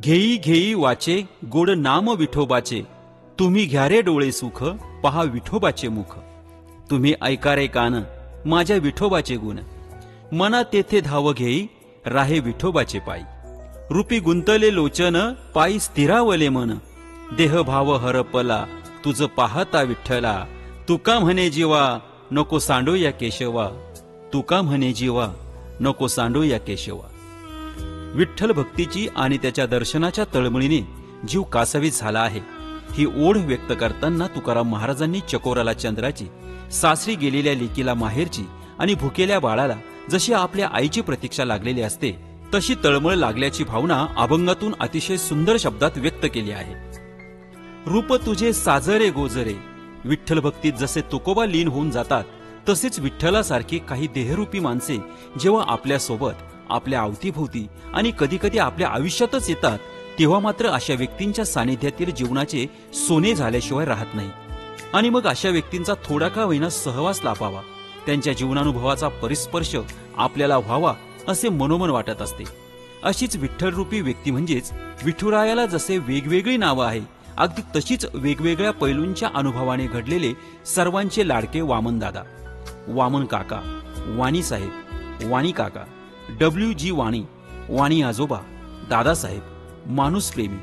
घेई घेई वाचे गोड नाम विठोबाचे, तुम्ही घ्या रे डोळे सुख, पहा विठोबाचे मुख. तुम्ही ऐका रे कान, माझ्या विठोबाचे गुण, मना तेथे धाव घेई, राहे विठोबाचे पायी. रूपी गुंतले लोचन, पायी स्थिरावले मन, देह भाव हरपला, तुझ पाहता विठ्ठला. तुका म्हणे जीवा, नको सांडो या केशवा, तुका म्हणे जीवा, नको सांडो या केशवा. विठ्ठल भक्तीची आणि त्याच्या दर्शनाच्या तळमळीने जीव कासावीस झाला आहे. ही ओढ व्यक्त करताना तुकाराम महाराजांनी चकोराला चंद्राची, सासरी गेलेल्या लेकीला माहेरची आणि भुकेल्या बाळाला जशी आपल्या आईची प्रतीक्षा लागलेली असते, तशी तळमळ लागल्याची भावना अभंगातून अतिशय सुंदर शब्दात व्यक्त केली आहे. रूप तुझे साजरे गोजरे, विठ्ठल भक्तीत जसे तुकोबा लीन होऊन जातात, तसेच विठ्ठलासारखी काही देहरूपी माणसे जेव्हा आपल्यासोबत, आपल्या अवतीभोवती आणि कधीकधी आपल्या आयुष्यातच येतात, तेव्हा मात्र अशा व्यक्तींच्या सानिध्यातील जीवनाचे सोने झाल्याशिवाय राहत नाही. आणि मग अशा व्यक्तींचा थोडा का होईना सहवास लाभावा, त्यांच्या जीवनानुभवाचा परिस्पर्श आपल्याला व्हावा असे मनोमन वाटत असते. अशीच विठ्ठलरूपी व्यक्ती म्हणजेच विठुरायाला जसे वेगवेगळी नावं आहे, अगदी तशीच वेगवेगळ्या पैलूंच्या अनुभवाने घडलेले सर्वांचे लाडके वामनदादा, वामन काका, वाणी साहेब, वाणी काका, WG वाणी, वाणी आजोबा, दादासाहेब, माणूसप्रेमी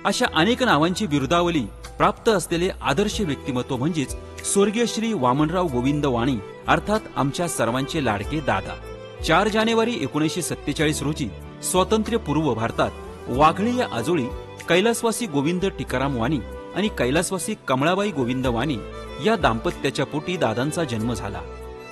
अशा अनेक नावांची बिरुदावली प्राप्त असलेले आदर्श व्यक्तिमत्व म्हणजेच स्वर्गीय श्री वामनराव गोविंद वाणी, अर्थात आमच्या सर्वांचे लाडके दादा. 4 जानेवारी 1947 रोजी स्वातंत्र्यपूर्व भारतात वाघळी या आजोळी कैलासवासी गोविंद टिकाराम वाणी आणि कैलासवासी कमळाबाई गोविंद वाणी या दाम्पत्याच्या पोटी दादांचा जन्म झाला.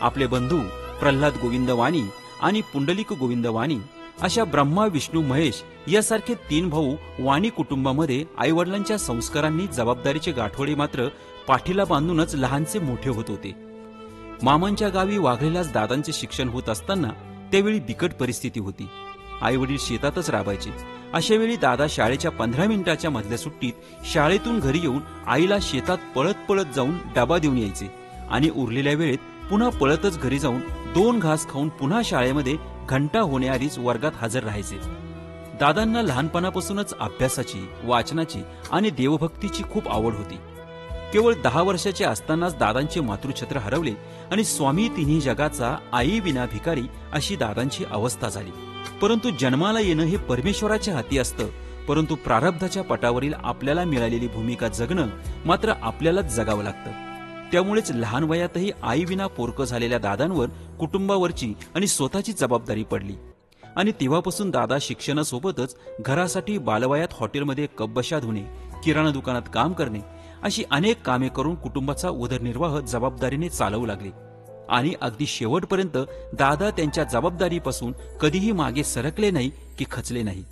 आपले बंधू प्रल्हाद गोविंद वाणी आणि पुंडलिक गोविंद वाणी अशा ब्रह्मा, विष्णू, महेश यासारखे 3 भाऊ वाणी कुटुंबामध्ये आईवडिलांच्या संस्कारांनी जबाबदारीचे गाठोडे मात्र पाठीला बांधूनच लहानचे मोठे होत होते. मामांच्या गावी वाघळीलाच दादांचे शिक्षण होत असताना त्यावेळी बिकट परिस्थिती होती. आईवडील शेतातच राबायचे. अशा वेळी दादा शाळेच्या 15 मिनिटाच्या मधल्या सुट्टीत शाळेतून घरी येऊन आईला शेतात पळत पळत जाऊन डबा देऊन यायचे आणि उरलेल्या वेळेत पुन्हा पळतच घरी जाऊन 2 घास खाऊन पुन्हा शाळेमध्ये घंटा होण्याआधीच वर्गात हजर राहायचे. दादांना लहानपणापासूनच अभ्यासाची, वाचनाची आणि देवभक्तीची खूप आवड होती. केवळ 10 वर्षाचे असतानाच दादांचे मातृछत्र हरवले आणि स्वामी तिन्ही जगाचा, आई विना भिकारी अशी दादांची अवस्था झाली. परंतु जन्माला येणं हे परमेश्वराच्या हाती असतं, परंतु प्रारब्धाच्या पटावरील आपल्याला मिळालेली भूमिका जगणं मात्र आपल्यालाच जगावं लागतं. त्यामुळेच लहान वयातही आई विना पोरकं झालेल्या दादांवर कुटुंबावरची आणि स्वतःची जबाबदारी पडली आणि तेव्हापासून दादा शिक्षणासोबतच घरासाठी बालवयात हॉटेलमध्ये कपबशा धुणे, किराणा दुकानात काम करणे अशी अनेक कामे करून कुटुंबाचा उदरनिर्वाह जबाबदारीने चालवू लागले. आणि अगदी शेवटपर्यंत दादा त्यांच्या जबाबदारीपासून कधीही मागे सरकले नाही की खचले नाही.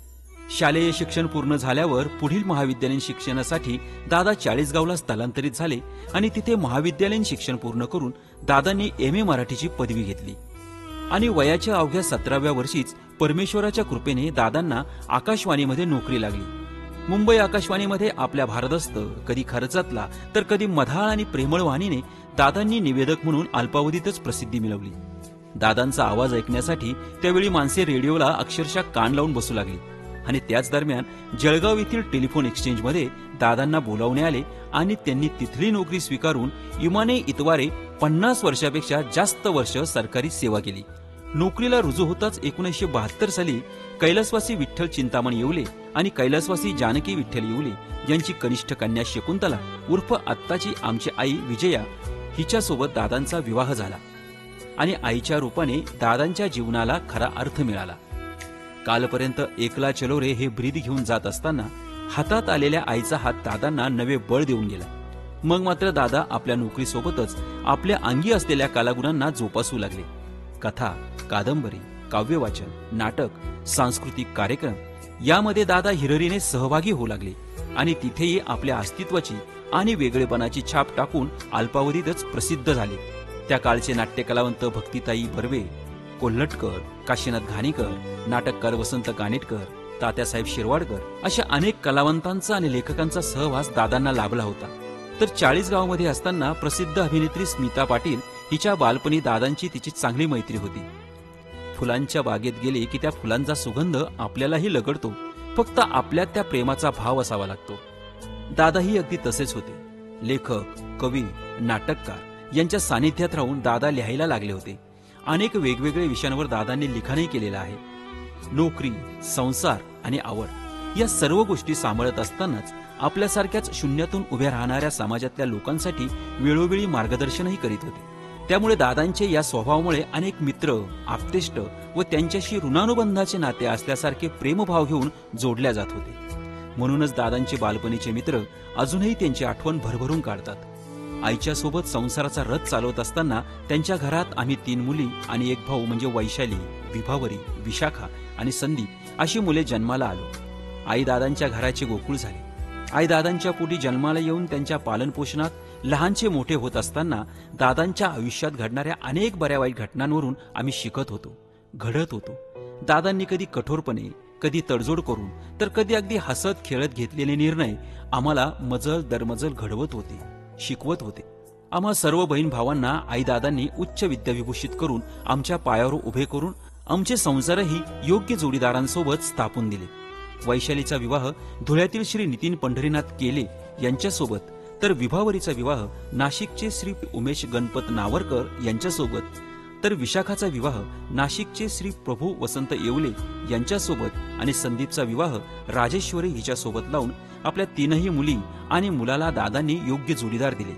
शालेय शिक्षण पूर्ण झाल्यावर पुढील महाविद्यालयीन शिक्षणासाठी दादा चाळीसगावला स्थलांतरित झाले आणि तिथे महाविद्यालयीन शिक्षण पूर्ण करून दादांनी MA मराठीची पदवी घेतली. आणि वयाच्या अवघ्या 17व्या वर्षीच परमेश्वराच्या कृपेने दादांना आकाशवाणीमध्ये नोकरी लागली. मुंबई आकाशवाणीमध्ये आपल्या भारदस्त, कधी खर्चातला तर कधी मधाळ आणि प्रेमळ वाणीने दादांनी निवेदक म्हणून अल्पावधीतच प्रसिद्धी मिळवली. दादांचा आवाज ऐकण्यासाठी त्यावेळी माणसे रेडिओला अक्षरशः कान लावून बसू लागली आणि त्याच दरम्यान जळगाव येथील टेलिफोन एक्सचेंजमध्ये दादांना बोलावणे आले आणि त्यांनी तिथली नोकरी स्वीकारून इमाने इतवारे 50 वर्षापेक्षा जास्त वर्ष सरकारी सेवा केली. नोकरीला रुजू होताच 1972 साली कैलासवासी विठ्ठल चिंतामण येवले आणि कैलासवासी जानकी विठ्ठल येवले यांची कनिष्ठ कन्या शकुंतला उर्फ आत्ताची आमची आई विजया हिच्यासोबत दादांचा विवाह झाला आणि आईच्या रूपाने दादांच्या जीवनाला खरा अर्थ मिळाला. कालपर्यंत एकला चलो रे हे ब्रीद घेऊन जात असताना हातात आलेल्या आईचा हात दादांना नवे बळ देऊन गेला. मग मात्र दादा आपल्या नोकरीसोबतच आपल्या अंगी असलेल्या कलागुणांना जोपासू लागले. कथा, कादंबरी, काव्यवाचन, नाटक, सांस्कृतिक कार्यक्रम यामध्ये दादा हिरिरीने सहभागी होऊ लागले आणि तिथेही आपल्या अस्तित्वाची आणि वेगळेपणाची छाप टाकून अल्पावधीतच प्रसिद्ध झाले. त्या काळचे नाट्यकलावंत भक्तिताई बर्वे, कोल्हटकर, काशीनाथ घाणेकर, नाटककार वसंत कानेटकर, तात्यासाहेब शिरवाडकर अशा अनेक कलावंतांचा आणि लेखकांचा सहवास दादांना लाभला होता. तर चाळीसगावमध्ये असताना प्रसिद्ध अभिनेत्री स्मिता पाटील हिच्या बालपणी दादांची तिची चांगली मैत्री होती. फुलांच्या बागेत गेले की त्या फुलांचा सुगंध आपल्यालाही लगडतो, फक्त आपल्यात त्या प्रेमाचा भाव असावा लागतो. दादाही अगदी तसेच होते. लेखक, कवी, नाटककार यांच्या सानिध्यात राहून दादा लिहायला लागले होते. अनेक वेगवेगळ्या विषयांवर दादांनी लिखाणही केलेलं आहे. नोकरी, संसार आणि आवड या सर्व गोष्टी सांभाळत असतानाच आपल्यासारख्याच शून्यातून उभ्या राहणाऱ्या समाजातल्या लोकांसाठी वेळोवेळी मार्गदर्शनही करीत होते. त्यामुळे दादांचे या स्वभावामुळे अनेक मित्र, आप्तेष्ट व त्यांच्याशी ऋणानुबंधाचे नाते असल्यासारखे प्रेमभाव घेऊन जोडल्या जात होते. म्हणूनच दादांचे बालपणीचे मित्र अजूनही त्यांची आठवण भरभरून काढतात. आईच्या सोबत संसाराचा रथ चालवत असताना त्यांच्या घरात आम्ही 3 मुली आणि एक भाऊ म्हणजे वैशाली, विभावरी, विशाखा आणि संदीप अशी मुले जन्माला आलो. आई दादांच्या घराचे गोकुळ झाले. आई दादांच्या पोटी जन्माला येऊन त्यांच्या पालनपोषणात लहानचे मोठे होत असताना दादांच्या आयुष्यात घडणाऱ्या अनेक बऱ्या वाईट घटनांवरून आम्ही शिकत होतो, घडत होतो. दादांनी कधी कठोरपणे, कधी तडजोड करून, तर कधी अगदी हसत खेळत घेतलेले निर्णय आम्हाला मजल दरमजल घडवत होते, शिकवत होते. आम्हा सर्व बहीण भावांना आई दादांनी उच्च विद्याविभूषित करून आमच्या पायावर उभे करून आमचे संसारही योग्य जोडीदारांसोबत स्थापून दिले. वैशालीचा विवाह धुळ्यातील श्री नितीन पंढरीनाथ केले यांच्यासोबत, तर विभावरीचा विवाह नाशिकचे श्री उमेश गणपत नावरकर यांच्यासोबत, तर विशाखाचा विवाह नाशिकचे श्री प्रभू वसंत येवले यांच्यासोबत आणि संदीपचा विवाह राजेश्वरी हिच्यासोबत लावून आपल्या 3ही मुली आणि मुलाला दादांनी योग्य जोडीदार दिले.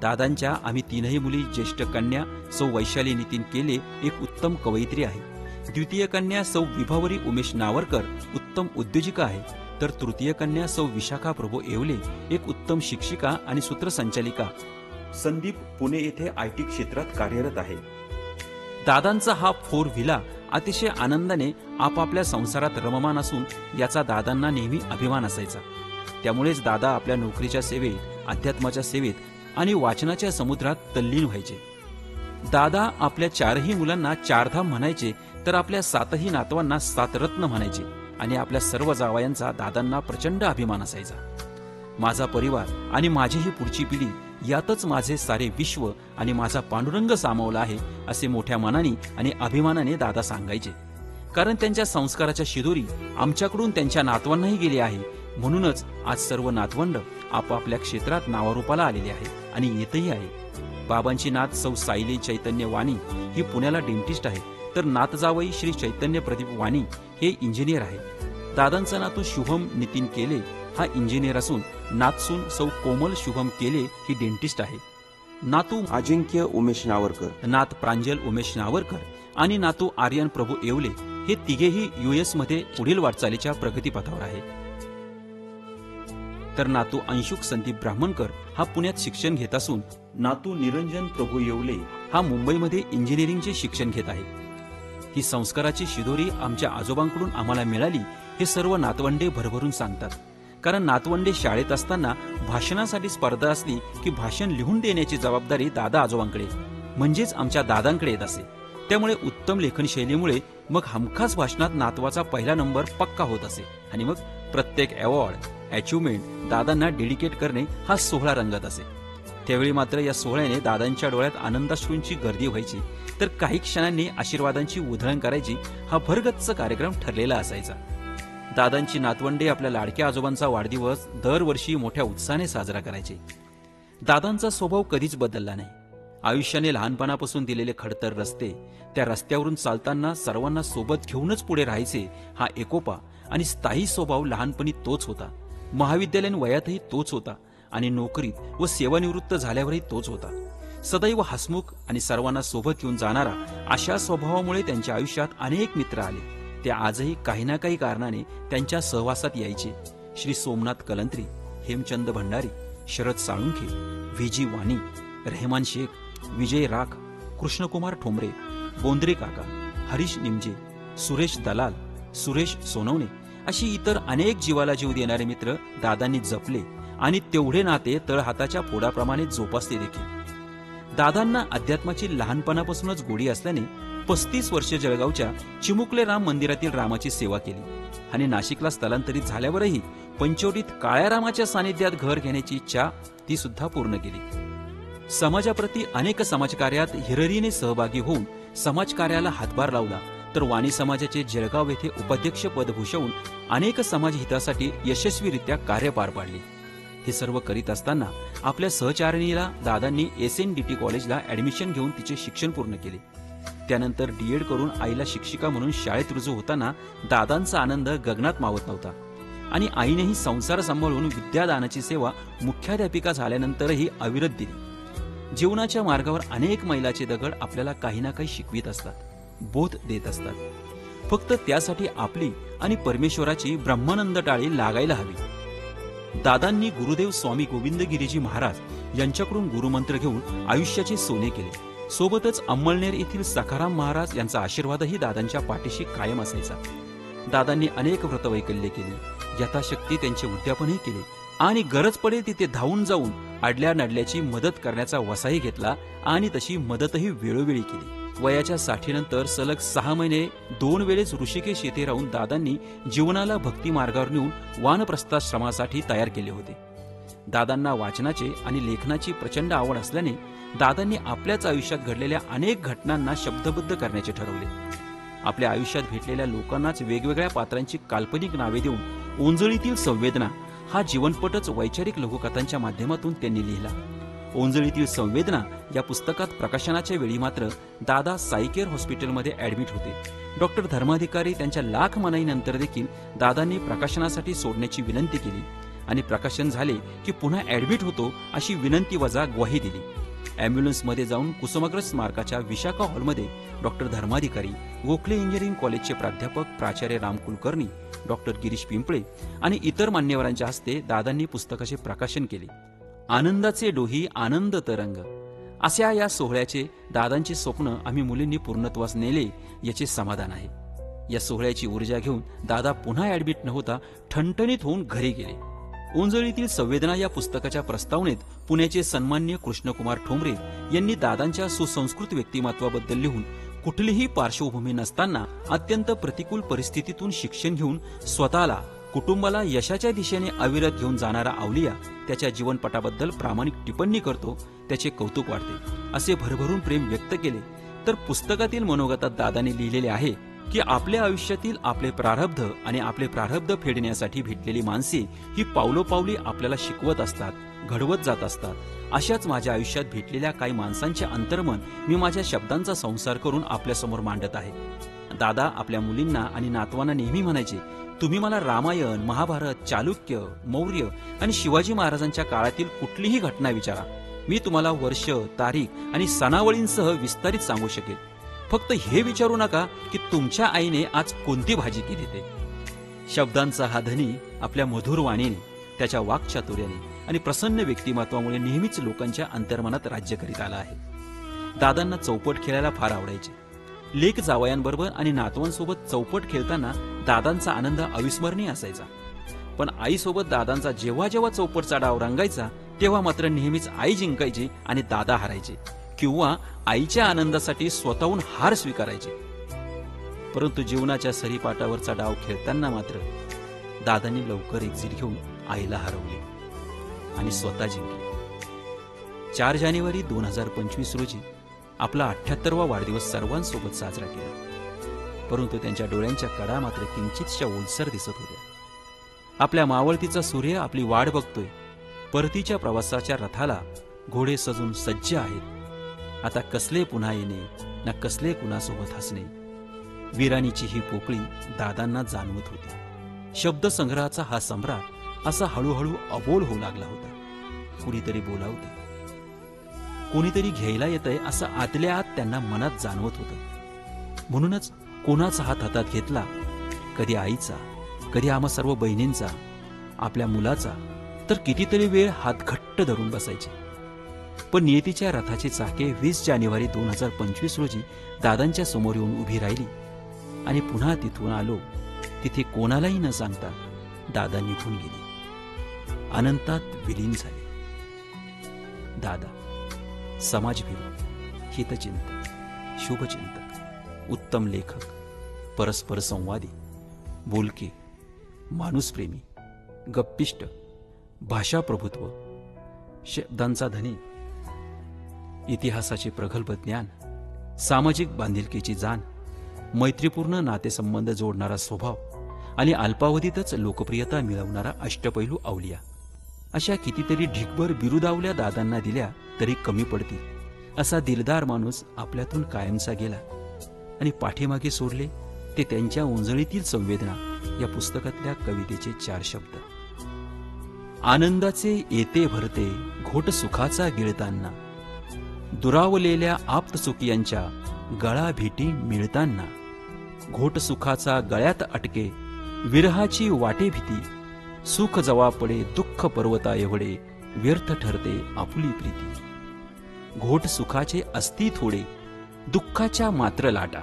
दादांच्या आम्ही 3ही मुली ज्येष्ठ कन्या सौ वैशाली नितीन केले एक उत्तम कवयित्री आहे. द्वितीय कन्या सौ विभावरी उमेश नावरकर उत्तम उद्योजिका आहे. तर तृतीय कन्या सौ विशाखा प्रभू येवले एक उत्तम शिक्षिका आणि सूत्रसंचालिका. संदीप पुणे येथे IT क्षेत्रात कार्यरत आहे. दादांचा हा 4 व्हिला अतिशय आनंदाने आपापल्या संसारात रममान असून याचा दादांना नेहमी अभिमान असायचा. त्यामुळेच दादा आपल्या नोकरीच्या सेवेत, अध्यात्माच्या सेवेत आणि वाचनाच्या समुद्रात तल्लीन व्हायचे. दादा आपल्या 4ही मुलांना 4 धाम म्हणायचे, तर आपल्या 7ही नातवांना 7 रत्न म्हणायचे आणि आपल्या सर्व जावयांचा दादांना प्रचंड अभिमान असायचा. माझा परिवार आणि माझी ही पुढची पिढी यातच माझे सारे विश्व आणि माझा पांडुरंग सामावला आहे असे मोठ्या मनाने आणि अभिमानाने दादा सांगायचे. कारण त्यांच्या संस्काराच्या शिदोरी आमच्याकडून त्यांच्या नातवांनाही गेली आहे. म्हणूनच आज सर्व नातवंड आपापल्या क्षेत्रात नावारूपाला आलेले आहे आणि येतही आहे. बाबांची नात सौ सायली चैतन्य वाणी ही पुण्याला डेंटिस्ट आहे, तर नातजावई श्री चैतन्य प्रदीप वाणी हे इंजिनियर आहे. दादांचा नातू शुभम नितीन केले हा इंजिनियर असून नातसून सौ कोमल शुभम केले ही डेंटिस्ट आहे. नातू अजिंक्य उमेश नावरकर, नात प्रांजल उमेश नावरकर आणि नातू आर्यन प्रभू येवले हे तिघेही US मध्ये पुढील वाटचालीच्या प्रगतीपथावर आहे. तर नातू अंशुक संदीप ब्राह्मणकर हा पुण्यात शिक्षण घेत असून नातू निरंजन प्रभू येवले हा मुंबईमध्ये इंजिनिअरिंगचे शिक्षण घेत आहे. ही संस्काराची शिदोरी आमच्या आजोबांकडून आम्हाला मिळाली हे सर्व नातवंडे भरभरून सांगतात. कारण नातवंडे शाळेत असताना भाषणासाठी स्पर्धा असली की भाषण लिहून देण्याची जबाबदारी दादा आजोबांकडे म्हणजेच आमच्या दादांकडे येत असे. त्यामुळे उत्तम लेखन शैलीमुळे मग हमखास भाषणात नातवाचा पहिला नंबर पक्का होत असे आणि मग प्रत्येक अवॉर्ड, अचिव्हमेंट दादांना डेडिकेट करणे हा सोहळा रंगत असे. त्यावेळी मात्र या सोहळ्याने दादांच्या डोळ्यात आनंदाश्रूंची गर्दी व्हायची, तर काही क्षणांनी आशीर्वादांची उधळण करायची. हा भरगच्च कार्यक्रम ठरलेला असायचा. दादांची नातवंडे आपल्या लाडक्या आजोबांचा वाढदिवस दरवर्षी मोठ्या उत्साहाने साजरा करायचे. दादांचा स्वभाव कधीच बदलला नाही. आयुष्याने लहानपणापासून दिलेले खडतर रस्ते, त्या रस्त्यावरून चालताना सर्वांना सोबत घेऊनच पुढे राहायचे हा एकोपा आणि स्थायी स्वभाव लहानपणी तोच होता. महाविद्यालयीन वयातही तोच होता आणि नोकरीत व सेवानिवृत्त झाल्यावरही तोच होता. सदैव हसमुख आणि सर्वांना सोबत घेऊन जाणारा अशा स्वभावामुळे त्यांच्या आयुष्यात अनेक मित्र आले. ते आजही काही ना काही कारणाने त्यांच्या सहवासात यायचे. श्री सोमनाथ कलंत्री, हेमचंद भंडारी, शरद साळुंखे, VG वाणी, रहमान शेख, विजय राख, कृष्णकुमार ठोंबरे, बोंद्रे काका, हरीश निमजे, सुरेश दलाल, सुरेश सोनवणे अशी इतर अनेक जीवाला जीव देणारे मित्र दादांनी जपले आणि तेवढे नाते तळहाताच्या फोडाप्रमाणे जोपासले देखील. दादांना अध्यात्माची लहानपणापासूनच गोडी असल्याने 35 वर्षे जळगावच्या चिमुकले राम मंदिरातील रामाची सेवा केली आणि नाशिकला स्थलांतरित झाल्यावरही पंचवटीत काळ्या रामाच्या सानिध्यात घर घेण्याची इच्छा ती सुद्धा पूर्ण केली. समाजाप्रती अनेक समाजकार्यात हिरिरीने सहभागी होऊन समाजकार्याला हातभार लावला, तर वाणी समाजाचे जळगाव येथे उपाध्यक्ष पद भूषवून अनेक समाज हितासाठी यशस्वीरित्या कार्य पार पाडले. हे सर्व करीत असताना आपल्या सहचारिणीला दादांनी SNDT कॉलेजला ऍडमिशन घेऊन तिचे शिक्षण पूर्ण केले. त्यानंतर DED करून आईला शिक्षिका म्हणून शाळेत रुजू होताना दादांचा आनंद गगनात मावत नव्हता आणि आईनेही संसार सांभाळून विद्यादानाची सेवा मुख्याध्यापिका झाल्यानंतरही अविरत दिली. जीवनाच्या मार्गावर अनेक मैलाचे दगड आपल्याला काही ना काही शिकवित असतात, बोध देत असतात. फक्त त्यासाठी आपली आणि परमेश्वराची ब्रह्मानंद टाळी लागायला हवी. दादांनी गुरुदेव स्वामी गोविंदगिरीजी महाराज यांच्याकडून गुरुमंत्र घेऊन आयुष्याचे सोने केले. सोबतच अंमळनेर येथील सखाराम महाराज यांचा आशीर्वादही दादांच्या पाठीशी कायम असायचा. दादांनी अनेक व्रतवैकल्ये केली, यथाशक्ती त्यांचे उद्यापनही केले आणि गरज पडेल तिथे धावून जाऊन अडल्या नडल्याची मदत करण्याचा वसाही घेतला आणि तशी मदतही वेळोवेळी केली. वयाच्या 60 नंतर सलग 6 महिने 2 वेळेस ऋषिकेश येथे राहून दादांनी जीवनाला भक्ती मार्गावर नेऊन वानप्रस्थाश्रमासाठी तयार केले होते. दादांना वाचनाचे आणि लेखनाची प्रचंड आवड असल्याने दादांनी आपल्याच आयुष्यात घडलेल्या अनेक घटनांना शब्दबद्ध करण्याचे ठरवले. आपल्या आयुष्यात भेटलेल्या लोकांनाच वेगवेगळ्या पात्रांची काल्पनिक नावे देऊन ओंजळीतील संवेदना हा जीवनपटच वैचारिक लघुकथांच्या माध्यमातून त्यांनी लिहिला. ओंजळीतील संवेदना या पुस्तकात प्रकाशनाच्या वेळी मात्र दादा साईकेअर हॉस्पिटलमध्ये ऍडमिट होते. डॉक्टर धर्माधिकारी त्यांच्या लाख मनाईनंतर देखील दादांनी प्रकाशनासाठी सोडण्याची विनंती केली आणि प्रकाशन झाले की पुन्हा ऍडमिट होतो अशी विनंती वजा ग्वाही दिली. अँब्युलन्समध्ये जाऊन कुसुमाग्रज स्मारकाच्या विशाखा हॉलमध्ये डॉक्टर धर्माधिकारी, गोखले इंजिनिअरिंग कॉलेजचे प्राध्यापक प्राचार्य राम कुलकर्णी, डॉक्टर गिरीश पिंपळे आणि इतर मान्यवरांच्या हस्ते दादांनी पुस्तकाचे प्रकाशन केले. आनंदाचे डोही आनंद तरंग अशा या सोहळ्याचे दादांचे स्वप्न आम्ही मुलींनी पूर्णत्वास नेले याचे समाधान आहे. या सोहळ्याची ऊर्जा घेऊन दादा पुन्हा ऍडमिट न होता ठणठणीत होऊन घरी गेले. ओंजळीतील संवेदना या पुस्तकाच्या प्रस्तावनेत पुण्याचे सन्माननीय कृष्णकुमार ठोंबरे यांनी दादांच्या सुसंस्कृत व्यक्तिमत्वाबद्दल लिहून कुठलीही पार्श्वभूमी नसताना अत्यंत प्रतिकूल परिस्थितीतून शिक्षण घेऊन स्वतःला कुटुंबाला यशाच्या दिशेने अविरत घेऊन जाणारा अवलिया त्याच्या जीवनपटाबद्दल प्रामाणिक टिप्पणी करतो, त्याचे कौतुक वाटते असे भरभरून प्रेम व्यक्त केले. तर पुस्तकातील मनोगतात दादांनी लिहिलेले आहे की आपल्या आयुष्यातील आपले प्रारब्ध आणि आपले प्रारब्ध फेडण्यासाठी भेटलेली माणसे ही पावलोपावली आपल्याला शिकवत असतात, घडवत जात असतात. अशाच माझ्या आयुष्यात भेटलेल्या काही माणसांचे अंतर्मन मी माझ्या शब्दांचा संसार करून आपल्यासमोर मांडत आहे. दादा आपल्या मुलींना आणि नातवांना नेहमी म्हणायचे, तुम्ही मला रामायण, महाभारत, चालुक्य, मौर्य आणि शिवाजी महाराजांच्या काळातील कुठलीही घटना विचारा, मी तुम्हाला वर्ष, तारीख आणि सणावळींसह विस्तारित सांगू शकेल. फक्त हे विचारू नका की तुमच्या आईने आज कोणती भाजी केली ते. शब्दांचा हा धनी आपल्या मधुर वाणीने, त्याच्या वाक्चातुर्याने आणि प्रसन्न व्यक्तिमत्वामुळे नेहमीच लोकांच्या अंतर्मनात राज्य करीत आला आहे. दादांना चौपट खेळायला फार आवडायचे. लेक जावयांबरोबर आणि नातवांसोबत चौपट खेळताना दादांचा आनंद अविस्मरणीय असायचा. पण आईसोबत दादांचा जेव्हा जेव्हा चौपटचा डाव रंगायचा तेव्हा मात्र नेहमीच आई जिंकायची आणि दादा हारायचे किंवा आईच्या आनंदासाठी स्वतःहून हार स्वीकारायचे. परंतु जीवनाच्या सरीपाटावरचा डाव खेळताना मात्र दादांनी लवकर एक्झिट घेऊन आईला हरवले आणि स्वतः जिंकले. 4 जानेवारी 2025 रोजी आपला 78वा वाढदिवस सर्वांसोबत साजरा केला. परंतु त्यांच्या डोळ्यांच्या कडा मात्र किंचितशा ओलसर दिसत होत्या. आपल्या मावळतीचा सूर्य आपली वाट बघतोय. परतीच्या प्रवासाच्या रथाला घोडे सजून सज्ज आहेत. आता कसले पुन्हा येणे ना कसले कुणासोबत हसणे. वीरानीची ही पोकळी दादांना जाणवत होती. शब्दसंग्रहाचा हा सम्राट असा हळूहळू अबोल होऊ लागला होता. कुणीतरी बोलावते, कोणीतरी घ्यायला येतंय असं आतल्या आत त्यांना मनात जाणवत होतं. म्हणूनच कोणाचा हात हातात घेतला, कधी आईचा, कधी आम्हा सर्व बहिणींचा, आपल्या मुलाचा, तर कितीतरी वेळ हात घट्ट धरून बसायचे. पण नियतीच्या रथाची चाके 20 जानेवारी 2025 रोजी दादांच्या समोर येऊन उभी राहिली आणि पुन्हा तिथून आलो तिथे कोणालाही न सांगता दादा निघून गेले, अनंतात विलीन झाले. दादा समाजभिरू, हितचिंतक, शुभचिंतक, उत्तम लेखक, परस्पर संवादी, बोलके, माणूसप्रेमी, गप्पिष्ट, भाषाप्रभुत्व, शब्दांचा धनी, इतिहासाचे प्रगल्भ ज्ञान, सामाजिक बांधिलकीची जाण, मैत्रीपूर्ण नातेसंबंध जोडणारा स्वभाव आणि अल्पावधीतच लोकप्रियता मिळवणारा अष्टपैलू अवलिया. अशा कितीतरी ढिगभर बिरुदावल्या दादांना दिल्या तरी कमी पडतील असा दिलदार माणूस आपल्यातून कायमचा गेला आणि पाठीमागे सोडले ते त्यांच्या उंजळीतील संवेदना या पुस्तकातल्या कवितेचे 4 शब्द. आनंदाचे येते भरते घोट सुखाचा गिळताना, दुरावलेल्या आप्तसुखियांच्या गळा भेटी मिळताना, घोट सुखाचा गळ्यात अटके विरहाची वाटे भीती, सुख जवा पडे दुःख पर्वता एवढे व्यर्थ ठरते आपुली प्रीती. घोट सुखाचे असती थोडे दुःखाच्या मात्र लाटा,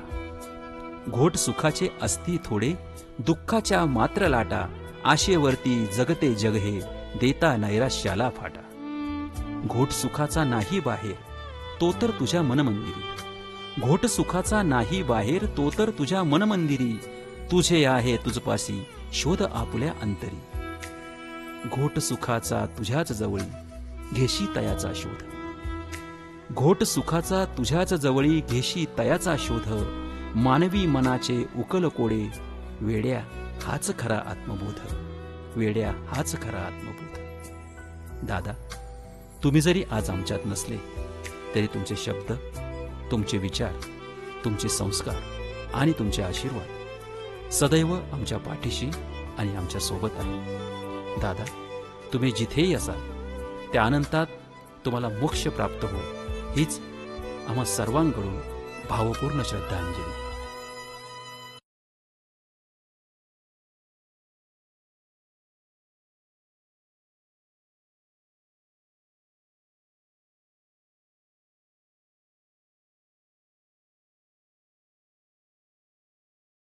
घोट सुखाचे असती थोडे दुःखाच्या मात्र लाटा, आशेवरती जगते जग हे देता नैराश्याला फाटा. घोट सुखाचा नाही बाहेर तो तर तुझ्या मनमंदिरी, घोट सुखाचा नाही बाहेर तो तर तुझ्या मनमंदिरी, तुझे आहे तुझपासी शोध आपुल्या अंतरी. घोट सुखाचा तुझ्याच जवळी घेशी तयाचा शोध, घोट सुखाचा तुझ्याच जवळी घेशी तयाचा शोध, मानवी मनाचे उकल कोडे वेड्या हाच खरा आत्मबोध, वेड्या हाच खरा आत्मबोध. दादा, तुम्ही जरी आज आमच्यात नसले तरी तुमचे शब्द, तुमचे विचार, तुमचे संस्कार आणि तुमचे आशीर्वाद सदैव आमच्या पाठीशी आणि आमच्या सोबत आहे. दादा, तुम्ही जिथेही असाल त्या अनंतात तुम्हाला मोक्ष प्राप्त हो हीच आम्हा सर्वांकडून भावपूर्ण श्रद्धांजली.